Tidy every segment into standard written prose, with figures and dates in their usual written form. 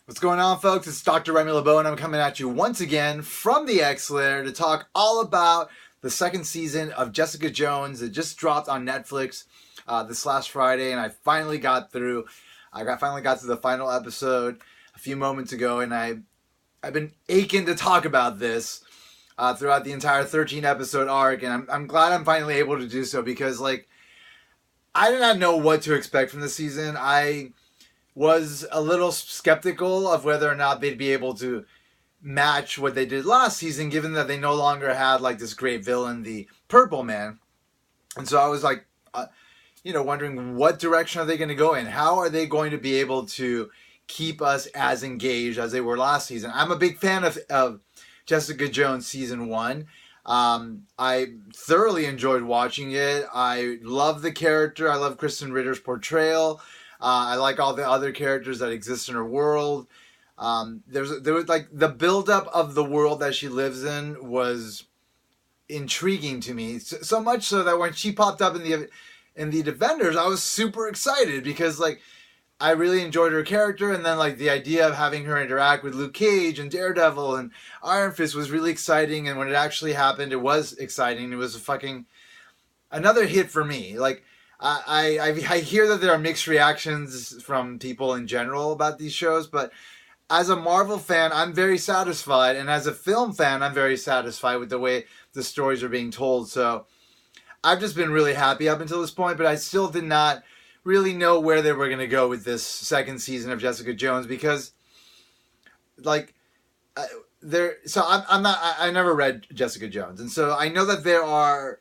What's going on, folks? It's Dr. Remy LeBeau, and I'm coming at you once again from the X-Lair to talk all about the second season of Jessica Jones. It just dropped on Netflix this last Friday, and I finally got through. Finally got to the final episode a few moments ago, and I've been aching to talk about this throughout the entire 13-episode arc, and I'm glad I'm finally able to do so because, I did not know what to expect from the season. I was a little skeptical of whether or not they'd be able to match what they did last season, given that they no longer had this great villain, the Purple Man. And so I was wondering what direction are they going to go in? How are they going to be able to keep us as engaged as they were last season? I'm a big fan of Jessica Jones season 1. I thoroughly enjoyed watching it. I love the character. I love Kristen Ritter's portrayal. I like all the other characters that exist in her world. There was the buildup of the world that she lives in was intriguing to me. So much so that when she popped up in the Defenders, I was super excited because I really enjoyed her character, and then the idea of having her interact with Luke Cage and Daredevil and Iron Fist was really exciting. And when it actually happened, it was exciting. It was another hit for me. I hear that there are mixed reactions from people in general about these shows, but as a Marvel fan, I'm very satisfied, and as a film fan, I'm very satisfied with the way the stories are being told. So I've just been really happy up until this point, but I still did not really know where they were going to go with this second season of Jessica Jones because, I never read Jessica Jones, and so I know that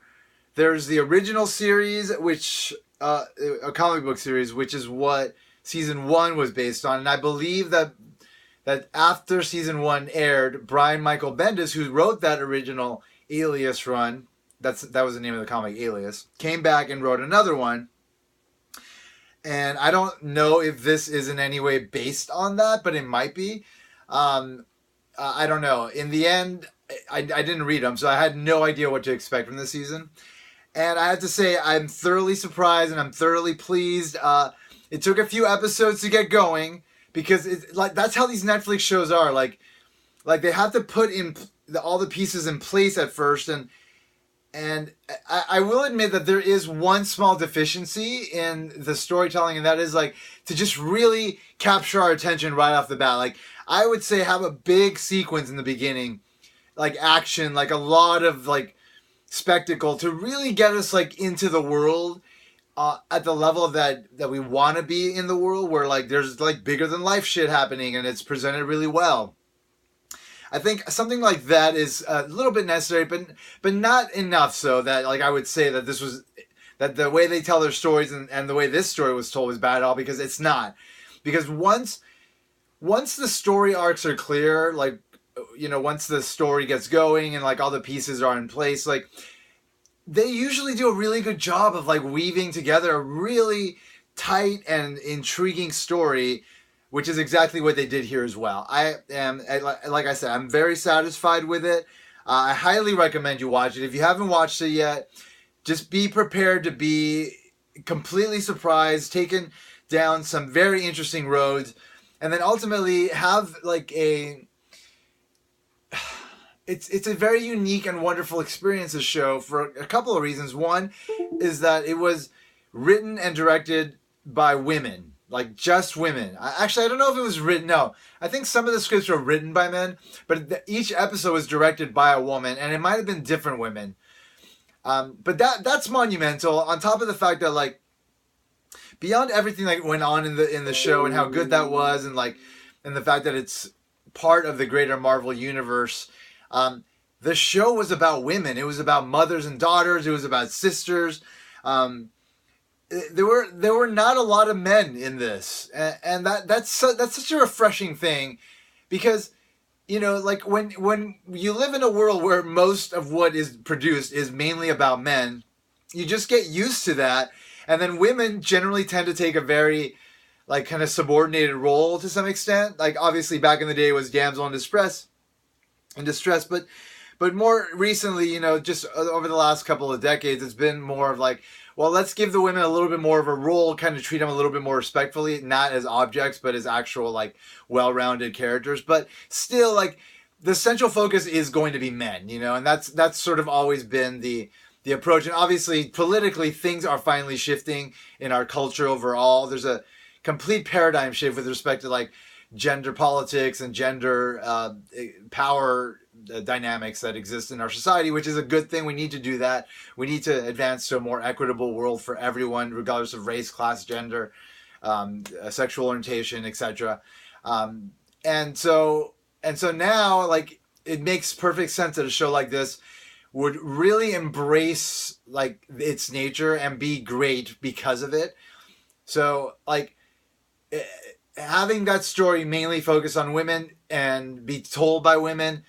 there's the original series, which a comic book series, which is what season 1 was based on. And I believe that after season 1 aired, Brian Michael Bendis, who wrote that original Alias run, that was the name of the comic, Alias, came back and wrote another one. And I don't know if this is in any way based on that, but it might be. I don't know. In the end, I didn't read them, so I had no idea what to expect from this season. And I have to say, I'm thoroughly surprised and I'm thoroughly pleased. It took a few episodes to get going because that's how these Netflix shows are. They have to put in all the pieces in place at first. And I will admit that there is one small deficiency in the storytelling, and that is to just really capture our attention right off the bat. I would say have a big sequence in the beginning, action, a lot of spectacle to really get us into the world at the level that we want to be in the world, where there's bigger than life shit happening and it's presented really well. I think something like that is a little bit necessary, but not enough so that I would say that that the way they tell their stories and the way this story was told is bad at all, because it's not. Because once the story arcs are clear, once the story gets going and all the pieces are in place, they usually do a really good job of weaving together a really tight and intriguing story, which is exactly what they did here as well. I am, like I said, I'm very satisfied with it. I highly recommend you watch it. If you haven't watched it yet, just be prepared to be completely surprised, taken down some very interesting roads, and then ultimately have It's a very unique and wonderful experience, this show, for a couple of reasons. One is that it was written and directed by women, just women. I don't know if it was written. No, I think some of the scripts were written by men, but each episode was directed by a woman, and it might have been different women. But that's monumental. On top of the fact that beyond everything that went on in the show and how good that was, and the fact that it's part of the greater Marvel universe. The show was about women. It was about mothers and daughters. It was about sisters. There were not a lot of men in this, and that's such a refreshing thing, because when you live in a world where most of what is produced is mainly about men, you just get used to that, and then women generally tend to take a very kind of subordinated role to some extent. Obviously back in the day it was damsel in distress, but more recently, just over the last couple of decades, it's been more of well, let's give the women a little bit more of a role, kind of treat them a little bit more respectfully, not as objects, but as actual, like, well-rounded characters. But still, like, the central focus is going to be men, you know, and that's sort of always been the approach. And obviously, politically, things are finally shifting in our culture overall. There's a complete paradigm shift with respect to, like, gender politics and gender power dynamics that exist in our society, which is a good thing. We need to do that. We need to advance to a more equitable world for everyone, regardless of race, class, gender, sexual orientation, etc. And so now, like, it makes perfect sense that a show like this would really embrace, like, its nature and be great because of it. So, like, having that story mainly focus on women and be told by women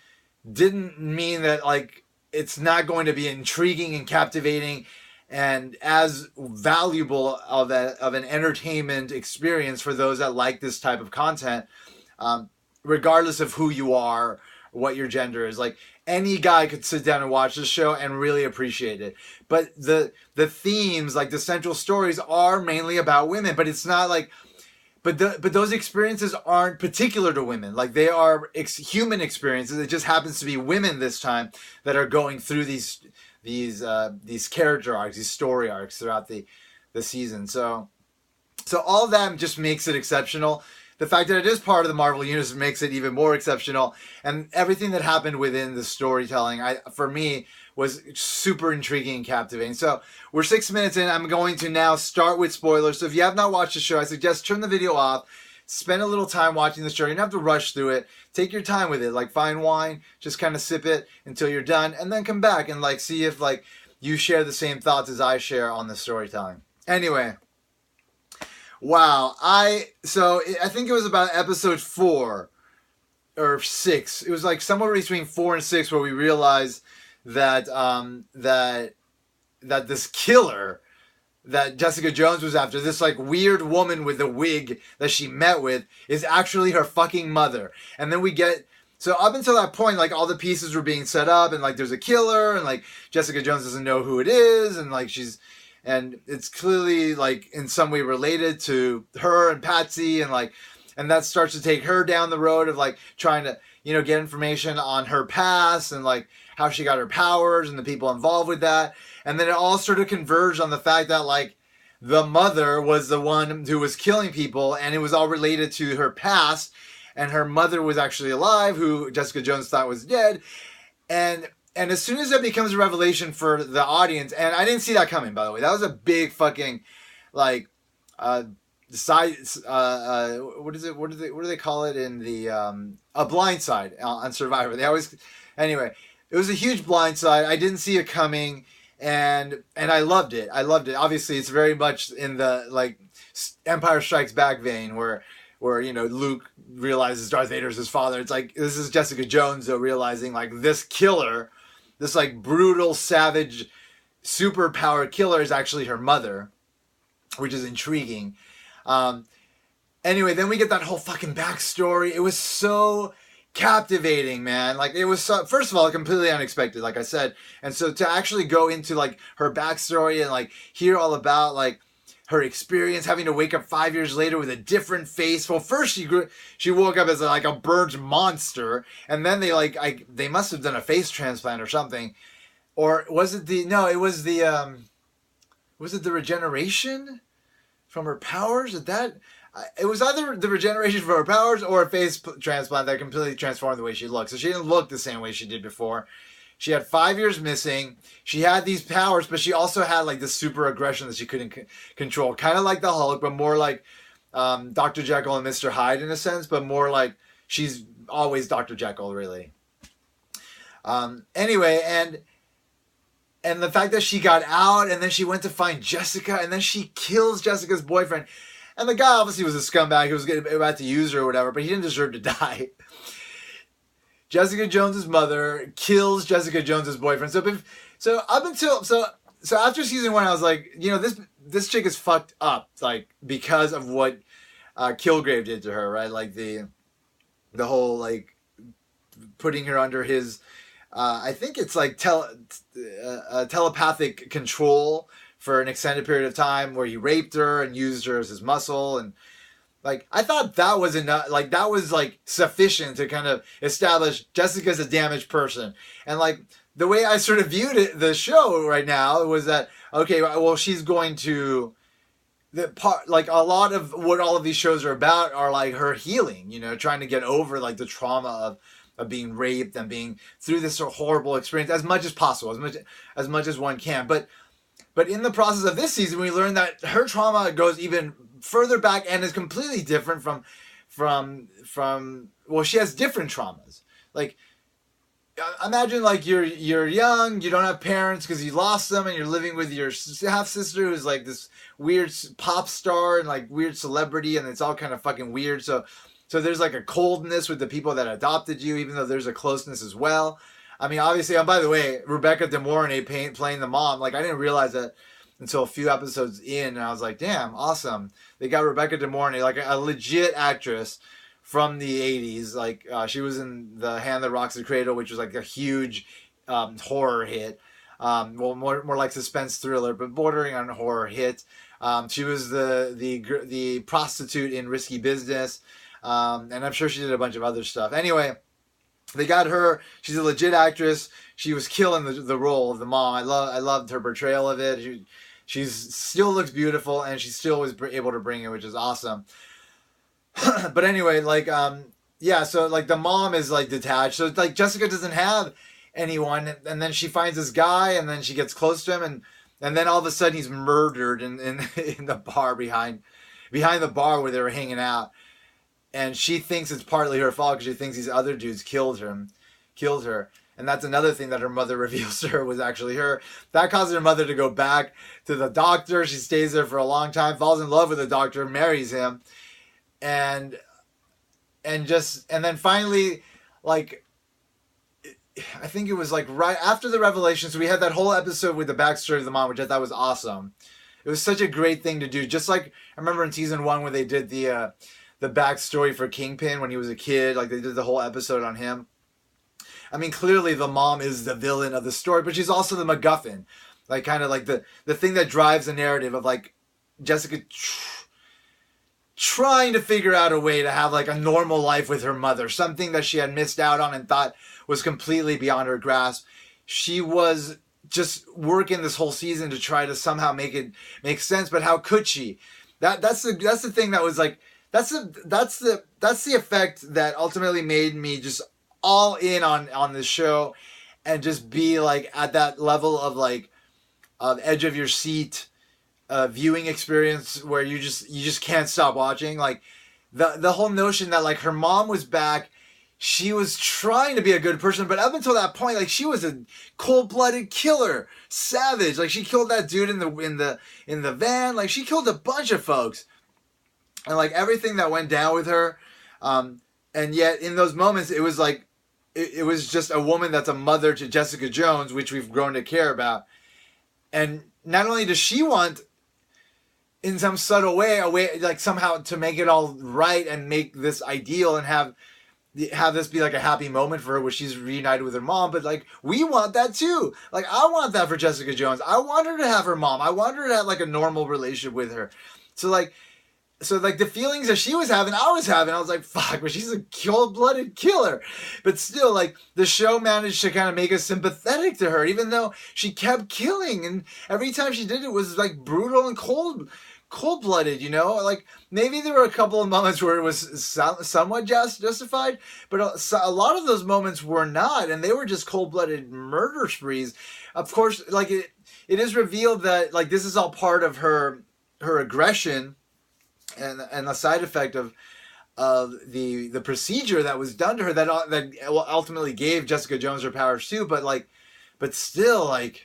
didn't mean that, like, it's not going to be intriguing and captivating and as valuable of an entertainment experience for those that like this type of content, regardless of who you are, what your gender is. Like, any guy could sit down and watch this show and really appreciate it. But the themes, like the central stories, are mainly about women. But it's not like, but those experiences aren't particular to women. Like, they are human experiences. It just happens to be women this time that are going through these character arcs, these story arcs throughout the season. So all of that just makes it exceptional. The fact that it is part of the Marvel Universe makes it even more exceptional. And everything that happened within the storytelling, for me, was super intriguing and captivating. So we're 6 minutes in. I'm going to now start with spoilers. So if you have not watched the show, I suggest turn the video off. Spend a little time watching the show. You don't have to rush through it. Take your time with it. Like fine wine, just kind of sip it until you're done. And then come back and, like, see if, like, you share the same thoughts as I share on the storytelling. Anyway. Wow, I think it was about episode 4 or 6. It was like somewhere between 4 and 6 where we realized that that this killer that Jessica Jones was after, this, like, weird woman with a wig that she met with, is actually her fucking mother. And then we get, so up until that point, like, all the pieces were being set up, and, like, there's a killer, and, like, Jessica Jones doesn't know who it is, and, like, and it's clearly, like, in some way related to her and Patsy, and, like, and that starts to take her down the road of, like, trying to, you know, get information on her past and, like, how she got her powers and the people involved with that. And then it all sort of converged on the fact that, like, the mother was the one who was killing people, and it was all related to her past, and her mother was actually alive, who Jessica Jones thought was dead. And as soon as that becomes a revelation for the audience, and I didn't see that coming, by the way. That was a big fucking, like, side. What is it? What do they call it in the a blind side on Survivor? They always, anyway. It was a huge blind side. I didn't see it coming, and I loved it. I loved it. Obviously, it's very much in the, like, Empire Strikes Back vein, where you know, Luke realizes Darth Vader's his father. It's like, this is Jessica Jones, though, realizing, like, this killer, this, like, brutal, savage, super-powered killer is actually her mother, which is intriguing. Anyway, then we get that whole fucking backstory. It was so captivating, man. Like, it was so, first of all, completely unexpected, like I said. And so to actually go into, like, her backstory and, like, hear all about, like, her experience having to wake up 5 years later with a different face. Well, first she woke up as, like, a bird monster, and then they must have done a face transplant or something. Or was it was it the regeneration from her powers? It was either the regeneration from her powers or a face transplant that completely transformed the way she looked. So she didn't look the same way she did before. She had 5 years missing. She had these powers, but she also had, like, this super aggression that she couldn't control. Kind of like the Hulk, but more like Dr. Jekyll and Mr. Hyde in a sense, but more like she's always Dr. Jekyll, really. Anyway, and the fact that she got out, and then she went to find Jessica, and then she kills Jessica's boyfriend. And the guy obviously was a scumbag who was about to use her or whatever, but he didn't deserve to die. Jessica Jones's mother kills Jessica Jones's boyfriend. So after season 1, I was like, you know, this chick is fucked up, like, because of what Kilgrave did to her, right? Like the whole, like, putting her under his, I think it's like telepathic control for an extended period of time where he raped her and used her as his muscle. And like, I thought that was enough. Like, that was like sufficient to kind of establish Jessica's a damaged person. And like, the way I sort of viewed it, the show right now, was that, okay, well, she's going to, the part, like, a lot of what all of these shows are about are like her healing, you know, trying to get over like the trauma of being raped and being through this sort of horrible experience as much as possible, as much as one can. But in the process of this season, we learn that her trauma goes even further back and is completely different from well, she has different traumas. Like, imagine like you're young, you don't have parents because you lost them, and you're living with your half sister who's like this weird pop star and like weird celebrity, and it's all kind of fucking weird. So there's like a coldness with the people that adopted you, even though there's a closeness as well. I mean, obviously, and by the way, Rebecca De Mornay playing the mom, like, I didn't realize that until a few episodes in, and I was like, damn, awesome. They got Rebecca De Mornay, like a legit actress from the 80s. Like, she was in The Hand That Rocks the Cradle, which was like a huge horror hit. Well, more like suspense thriller, but bordering on horror hit. She was the prostitute in Risky Business, and I'm sure she did a bunch of other stuff. Anyway, they got her. She's a legit actress. She was killing the role of the mom. I loved her portrayal of it. She still looks beautiful, and she still was able to bring it, which is awesome. But anyway, like, yeah, so like the mom is like detached. So like Jessica doesn't have anyone, and then she finds this guy, and then she gets close to him, and then all of a sudden he's murdered in the bar behind the bar where they were hanging out. And she thinks it's partly her fault because she thinks these other dudes killed her. And that's another thing that her mother reveals to her was actually her. That causes her mother to go back to the doctor. She stays there for a long time, falls in love with the doctor, marries him. And then finally, like, I think it was like right after the revelation. So we had that whole episode with the backstory of the mom, which I thought was awesome. It was such a great thing to do. Just like I remember in season 1 where they did the backstory for Kingpin when he was a kid. Like, they did the whole episode on him. I mean, clearly the mom is the villain of the story, but she's also the MacGuffin. Like, kind of like the thing that drives the narrative of like Jessica trying to figure out a way to have like a normal life with her mother, something that she had missed out on and thought was completely beyond her grasp. She was just working this whole season to try to somehow make it make sense, but how could she? That's the thing that was like, that's the effect that ultimately made me just all in on this show, and just be like at that level of like edge of your seat viewing experience where you just can't stop watching. Like the whole notion that like her mom was back, she was trying to be a good person, but up until that point, like, she was a cold-blooded killer, savage. Like, she killed that dude in the van. Like, she killed a bunch of folks. And like everything that went down with her, and yet in those moments it was like it was just a woman that's a mother to Jessica Jones, which we've grown to care about. And not only does she want, in some subtle way, a way like somehow to make it all right and make this ideal and have this be like a happy moment for her where she's reunited with her mom, but like we want that too. Like, I want that for Jessica Jones. I want her to have her mom. I want her to have like a normal relationship with her. So the feelings that she was having, I was having. I was like, fuck, but she's a cold-blooded killer. But still, like, the show managed to kind of make us sympathetic to her, even though she kept killing. And every time she did it was, like, brutal and cold-blooded, you know? Like, maybe there were a couple of moments where it was somewhat justified, but a lot of those moments were not. And they were just cold-blooded murder sprees. Of course, like, it is revealed that, like, this is all part of her aggression and the side effect of the procedure that was done to her that ultimately gave Jessica Jones her powers too. But still, you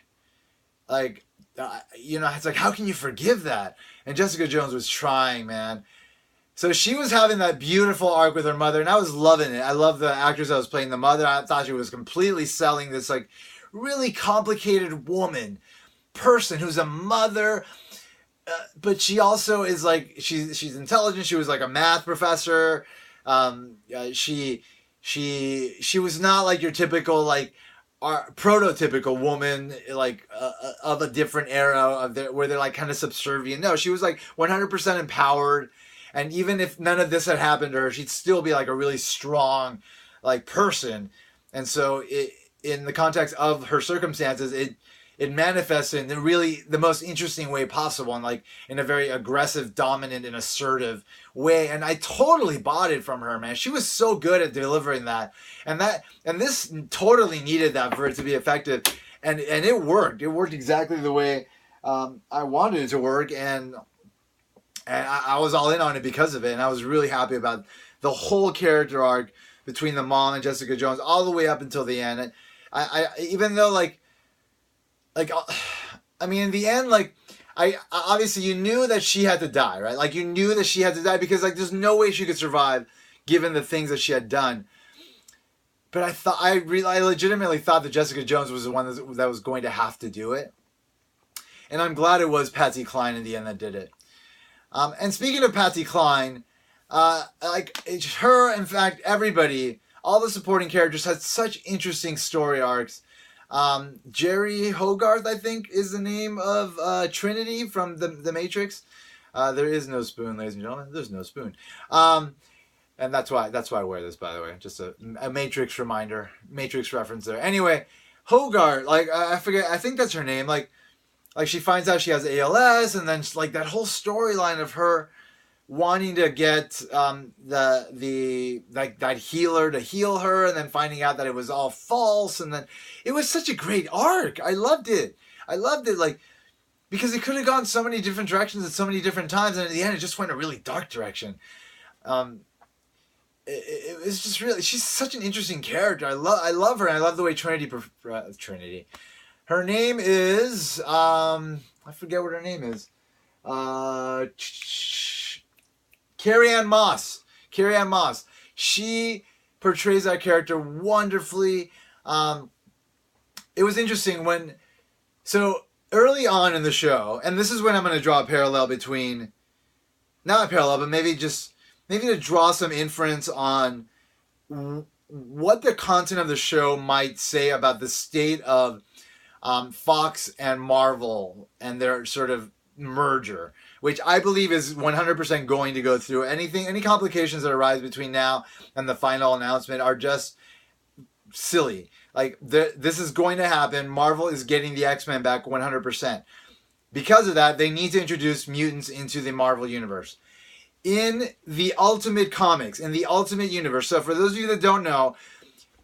know, it's like, how can you forgive that? And Jessica Jones was trying, man. So she was having that beautiful arc with her mother, and I was loving it. I love the actress that was playing the mother. I thought she was completely selling this like really complicated person who's a mother. But she also is like, she's intelligent. She was like a math professor. She was not like your typical like are prototypical woman, like of a different era of where they're like kind of subservient. No, she was like 100% empowered, and even if none of this had happened to her, she'd still be like a really strong, like person. And so, in the context of her circumstances, it manifests in the most interesting way possible, and like in a very aggressive, dominant, and assertive way. And I totally bought it from her, man. She was so good at delivering that, and this totally needed that for it to be effective, and it worked. It worked exactly the way I wanted it to work, and I was all in on it because of it, and I was really happy about the whole character arc between the mom and Jessica Jones all the way up until the end. And I even though I mean, in the end, like, I obviously you knew that she had to die, right? Like, you knew that she had to die because, like, there's no way she could survive given the things that she had done. But I legitimately thought that Jessica Jones was the one that was going to have to do it. And I'm glad it was Patsy Cline in the end that did it. And speaking of Patsy Cline, like, her, in fact, everybody, all the supporting characters had such interesting story arcs. Jerry Hogarth, I think, is the name of Trinity from the Matrix. There is no spoon, ladies and gentlemen. There's no spoon. And that's why I wear this, by the way. Just a Matrix reminder, Matrix reference there. Anyway, Hogarth, like, I forget, I think that's her name. Like she finds out she has ALS, and then like that whole storyline of her wanting to get that healer to heal her, and then finding out that it was all false, and then it was such a great arc. I loved it, like, because it could have gone so many different directions at so many different times, and at the end it just went a really dark direction. It was just really, she's such an interesting character. I love her, and I love the way Trinity. Her name is I forget what her name is. Carrie-Anne Moss. Carrie-Anne Moss. She portrays that character wonderfully. It was interesting so early on in the show, and this is when I'm going to draw a parallel between, not a parallel, but maybe to draw some inference on what the content of the show might say about the state of Fox and Marvel and their sort of merger, which I believe is 100% going to go through. Any complications that arise between now and the final announcement are just silly. Like, this is going to happen. Marvel is getting the X-Men back 100%. Because of that, they need to introduce mutants into the Marvel universe. In the Ultimate Comics, in the Ultimate Universe, so for those of you that don't know,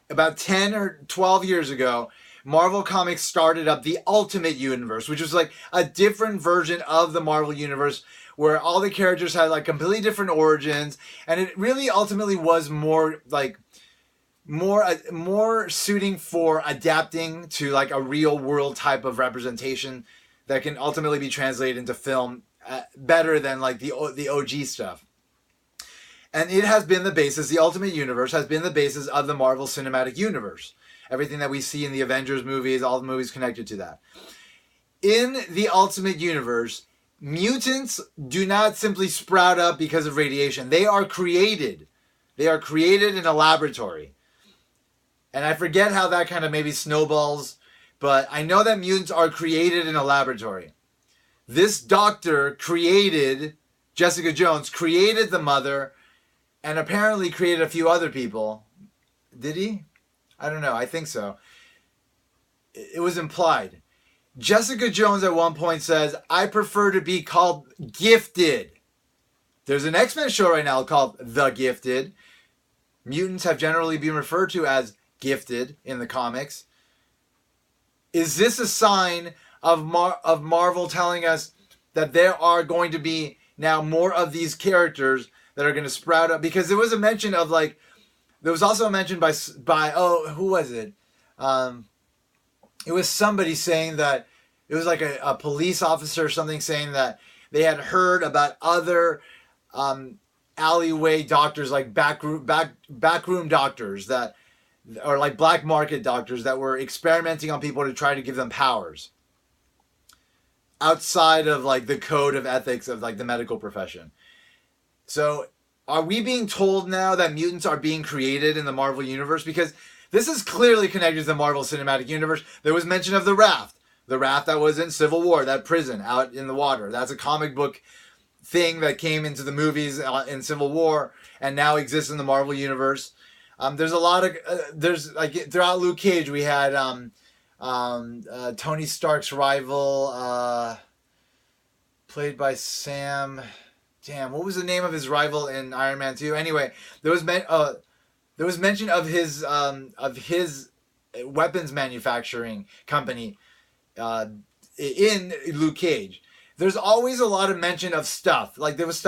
about 10 or 12 years ago, Marvel Comics started up the Ultimate Universe, which was like a different version of the Marvel Universe where all the characters had like completely different origins, and it really ultimately was more suiting for adapting to like a real world type of representation that can ultimately be translated into film better than like the OG stuff. And it has been the basis, the Ultimate Universe has been the basis of the Marvel Cinematic Universe. Everything that we see in the Avengers movies, all the movies connected to that. In the Ultimate Universe, mutants do not simply sprout up because of radiation. They are created. They are created in a laboratory. And I forget how that kind of maybe snowballs, but I know that mutants are created in a laboratory. This doctor created, Jessica Jones, created the mother, and apparently created a few other people. Did he? I don't know. I think so. It was implied. Jessica Jones at one point says, I prefer to be called Gifted. There's an X-Men show right now called The Gifted. Mutants have generally been referred to as Gifted in the comics. Is this a sign of Marvel telling us that there are going to be now more of these characters that are going to sprout up? Because there was a mention of like, there was also a mention by who was it? It was somebody saying that, it was like a police officer or something saying that they had heard about other alleyway doctors, like backroom doctors that, or like black market doctors that were experimenting on people to try to give them powers outside of like the code of ethics of like the medical profession. So are we being told now that mutants are being created in the Marvel universe? Because this is clearly connected to the Marvel Cinematic Universe. There was mention of the raft that was in Civil War, that prison out in the water. That's a comic book thing that came into the movies in Civil War and now exists in the Marvel Universe. There's a lot of there's like throughout Luke Cage we had Tony Stark's rival, played by Sam. Damn, what was the name of his rival in Iron Man 2? Anyway, there was mention of his weapons manufacturing company in Luke Cage. There's always a lot of mention of stuff. Like there was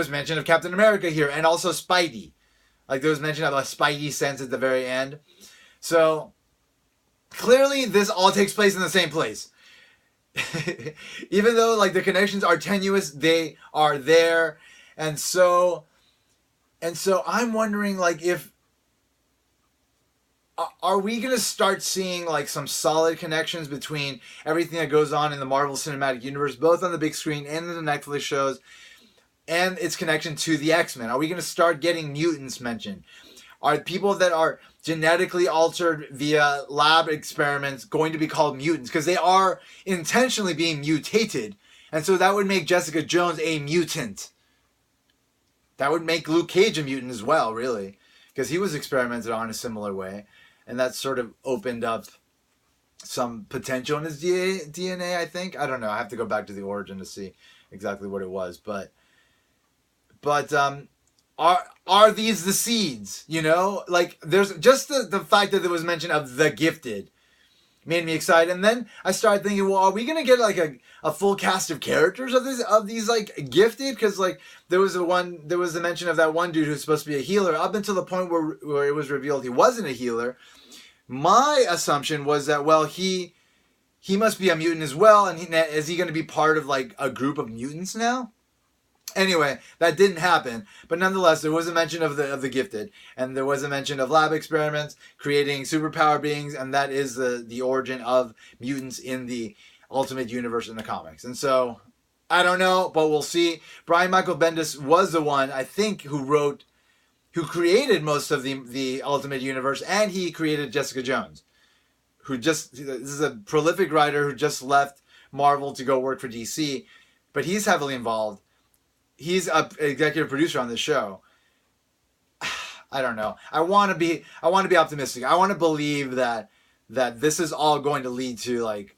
mention of Captain America here, and also Spidey. Like there was mention of a Spidey sense at the very end. So clearly, this all takes place in the same place. Even though like the connections are tenuous, they are there, and so I'm wondering like if are we going to start seeing like some solid connections between everything that goes on in the Marvel Cinematic Universe, both on the big screen and in the Netflix shows, and its connection to the X-Men? Are we going to start getting mutants mentioned? Are people that are genetically altered via lab experiments going to be called mutants? Because they are intentionally being mutated. And so that would make Jessica Jones a mutant. That would make Luke Cage a mutant as well, really. Because he was experimented on a similar way. And that sort of opened up some potential in his DNA, I think. I don't know. I have to go back to the origin to see exactly what it was. But are these the seeds? You know, like there's just the fact that there was mention of the Gifted made me excited. And then I started thinking, well, are we gonna get like a full cast of characters of these like Gifted? Because like there was a mention of that one dude who's supposed to be a healer up until the point where it was revealed he wasn't a healer. My assumption was that, well, he must be a mutant as well, and is he going to be part of like a group of mutants now? Anyway, that didn't happen, but nonetheless, there was a mention of the Gifted, and there was a mention of lab experiments creating superpower beings, and that is the origin of mutants in the Ultimate Universe in the comics. And so, I don't know, but we'll see. Brian Michael Bendis was the one, I think, who created most of the Ultimate Universe, and he created Jessica Jones, this is a prolific writer who just left Marvel to go work for DC, but he's heavily involved. He's an executive producer on this show. I don't know. I want to be optimistic. I want to believe that this is all going to lead to like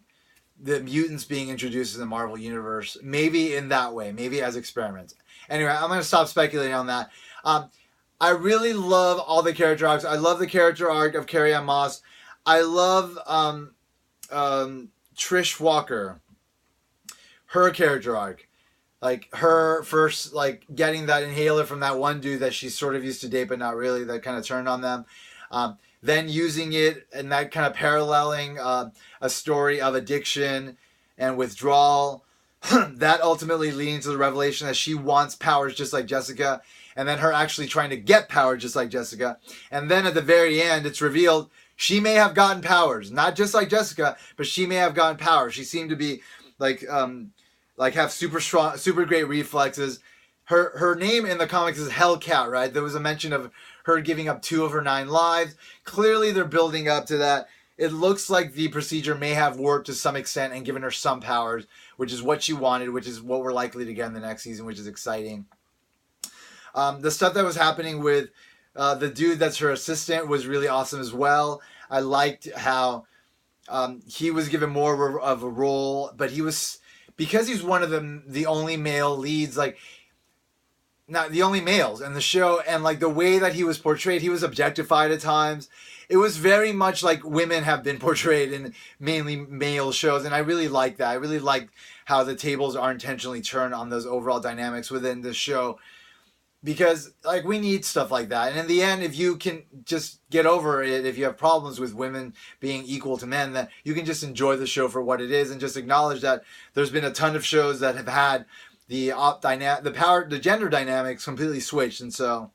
the mutants being introduced in the Marvel Universe. Maybe in that way. Maybe as experiments. Anyway, I'm going to stop speculating on that. I really love all the character arcs. I love the character arc of Carrie-Anne Moss. I love Trish Walker. Her character arc. Like her first, like getting that inhaler from that one dude that she sort of used to date, but not really, that kind of turned on them. Then using it and that kind of paralleling a story of addiction and withdrawal. That ultimately leading to the revelation that she wants powers just like Jessica. And then her actually trying to get power just like Jessica. And then at the very end, it's revealed she may have gotten powers. Not just like Jessica, but she may have gotten powers. She seemed to be like have super strong, super great reflexes. Her name in the comics is Hellcat, right? There was a mention of her giving up 2 of her 9 lives. Clearly, they're building up to that. It looks like the procedure may have worked to some extent and given her some powers, which is what she wanted, which is what we're likely to get in the next season, which is exciting. The stuff that was happening with the dude that's her assistant was really awesome as well. I liked how he was given more of a role, but he was... Because he's one of the only male leads, like, not the only males in the show, and like the way that he was portrayed, he was objectified at times. It was very much like women have been portrayed in mainly male shows, and I really like that. I really like how the tables are intentionally turned on those overall dynamics within the show. Because, like, we need stuff like that. And in the end, if you can just get over it, if you have problems with women being equal to men, then you can just enjoy the show for what it is and just acknowledge that there's been a ton of shows that have had the gender dynamics completely switched. And so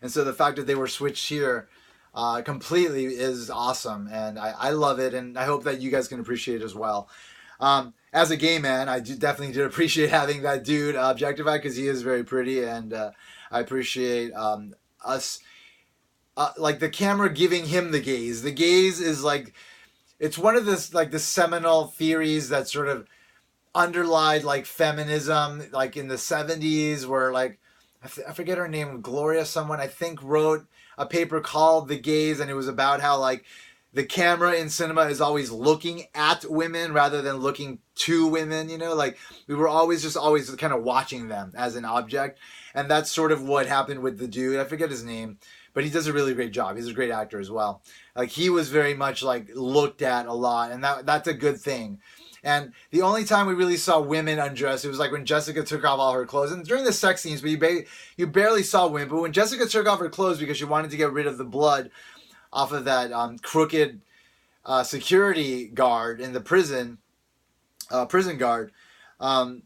the fact that they were switched here completely is awesome. And I love it. And I hope that you guys can appreciate it as well. As a gay man, I definitely did appreciate having that dude objectified because he is very pretty, and I appreciate us like the camera giving him the gaze. The gaze is like, it's one of the seminal theories that sort of underlied like feminism, like in the 70s, where like I forget her name, Gloria someone, I think, wrote a paper called The Gaze, and it was about how like the camera in cinema is always looking at women rather than looking to women, you know, like we were always kind of watching them as an object. And that's sort of what happened with the dude. I forget his name, but he does a really great job. He's a great actor as well. Like he was very much like looked at a lot, and that's a good thing. And the only time we really saw women undress, it was like when Jessica took off all her clothes. And during the sex scenes, but you barely saw women. But when Jessica took off her clothes because she wanted to get rid of the blood off of that crooked security guard in the prison guard, and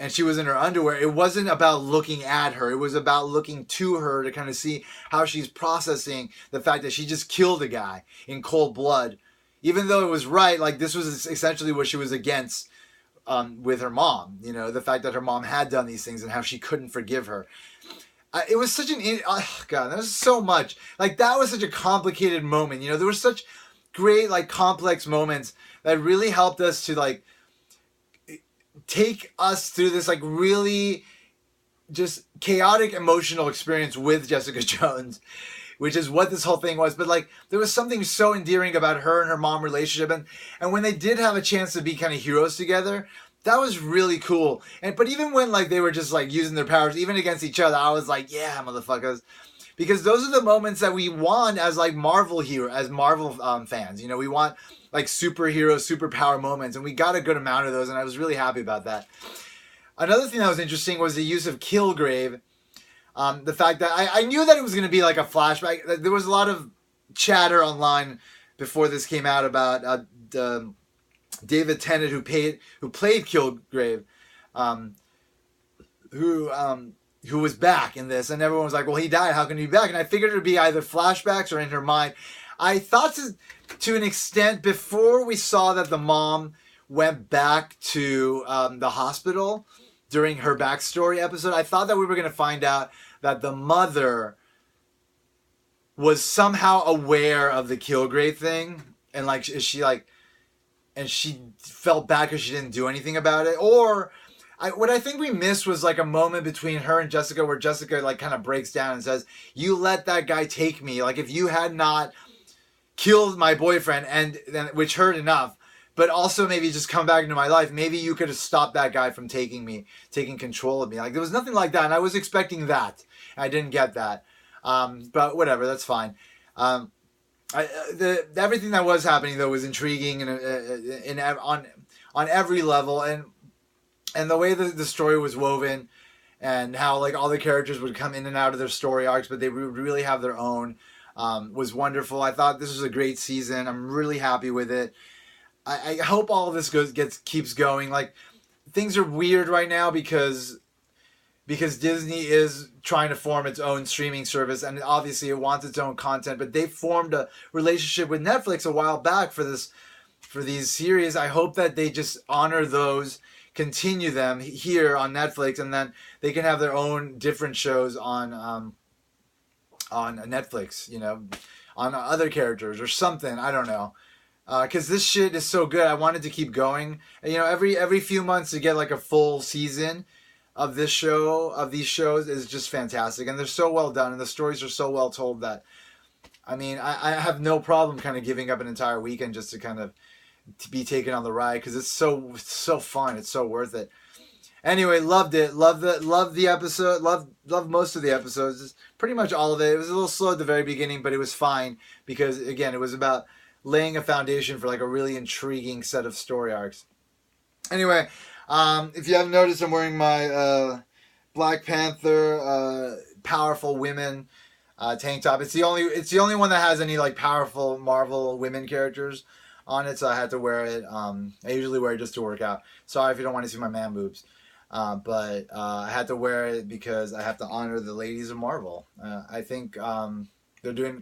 she was in her underwear, it wasn't about looking at her. It was about looking to her to kind of see how she's processing the fact that she just killed a guy in cold blood. Even though it was right, like this was essentially what she was against with her mom. You know, the fact that her mom had done these things and how she couldn't forgive her. It was such God, there was so much. Like that was such a complicated moment. You know, there were such great like complex moments that really helped us to like take us through this like really just chaotic emotional experience with Jessica Jones, which is what this whole thing was. But like there was something so endearing about her and her mom relationship, and when they did have a chance to be kind of heroes together, that was really cool. But even when like they were just like using their powers even against each other, I was like, yeah, motherfuckers. Because those are the moments that we want as like Marvel fans. You know, we want like superhero, superpower moments, and we got a good amount of those, and I was really happy about that. Another thing that was interesting was the use of Kilgrave. The fact that I knew that it was going to be like a flashback. There was a lot of chatter online before this came out about David Tennant, who played Kilgrave, who was back in this, and everyone was like, well, he died, how can he be back? And I figured it would be either flashbacks or in her mind. I thought to an extent, before we saw that the mom went back to the hospital during her backstory episode, I thought that we were going to find out that the mother was somehow aware of the Kilgrave thing, and like, and she felt bad because she didn't do anything about it. Or what I think we missed was like a moment between her and Jessica where Jessica like kind of breaks down and says, you let that guy take me. Like if you had not killed my boyfriend, which hurt enough, but also maybe just come back into my life, maybe you could have stopped that guy from taking control of me. Like there was nothing like that, and I was expecting that. I didn't get that. But whatever, that's fine. Everything that was happening though was intriguing and on every level, and the way the story was woven, and how like all the characters would come in and out of their story arcs, but they would really have their own, was wonderful. I thought this was a great season. I'm really happy with it. I hope all of this keeps going. Like things are weird right now because Disney is trying to form its own streaming service, and obviously it wants its own content, but they formed a relationship with Netflix a while back for these series. I hope that they just honor those, continue them here on Netflix, and then they can have their own different shows on Netflix, you know, on other characters or something. I don't know. Because this shit is so good. I wanted to keep going. And, you know, every few months to get like a full season of these shows is just fantastic. And they're so well done, and the stories are so well told that, I mean, I have no problem kind of giving up an entire weekend just to be taken on the ride, because it's so fun. It's so worth it. Anyway, loved it. Loved the episode. Loved most of the episodes. Pretty much all of it. It was a little slow at the very beginning, but it was fine because, again, it was about laying a foundation for like a really intriguing set of story arcs. Anyway, if you haven't noticed, I'm wearing my Black Panther powerful women tank top. It's the only one that has any like powerful Marvel women characters on it, so I had to wear it. I usually wear it just to work out. Sorry if you don't want to see my man boobs. But I had to wear it because I have to honor the ladies of Marvel. I think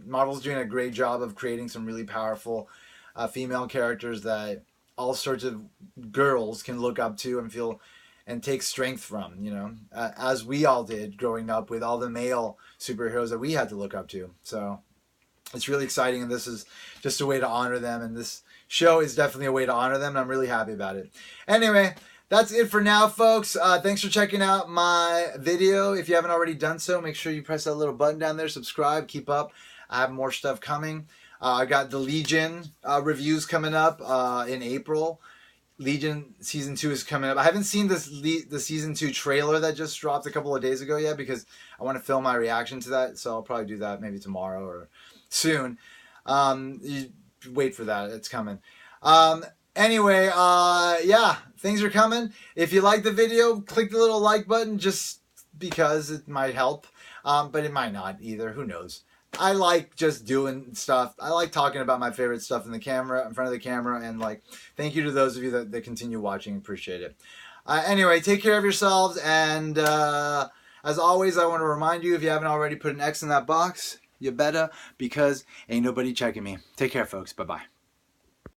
Marvel's doing a great job of creating some really powerful female characters that all sorts of girls can look up to and feel and take strength from, you know, as we all did growing up with all the male superheroes that we had to look up to. So It's really exciting, and this is just a way to honor them, and this show is definitely a way to honor them, and I'm really happy about it. Anyway, that's it for now, folks. Thanks for checking out my video. If you haven't already done so, make sure you press that little button down there, subscribe, keep up. I have more stuff coming. I got the Legion reviews coming up in April. Legion Season 2 is coming up. I haven't seen the Season 2 trailer that just dropped a couple of days ago yet because I want to film my reaction to that, so I'll probably do that maybe tomorrow or soon. You wait for that. It's coming. Anyway, yeah, things are coming. If you like the video, click the little like button just because it might help, but it might not either. Who knows? I like just doing stuff. I like talking about my favorite stuff in front of the camera, and like, thank you to those of you that continue watching. Appreciate it. Anyway, take care of yourselves, and as always, I want to remind you, if you haven't already put an X in that box, you better, because ain't nobody checking me. Take care, folks. Bye-bye.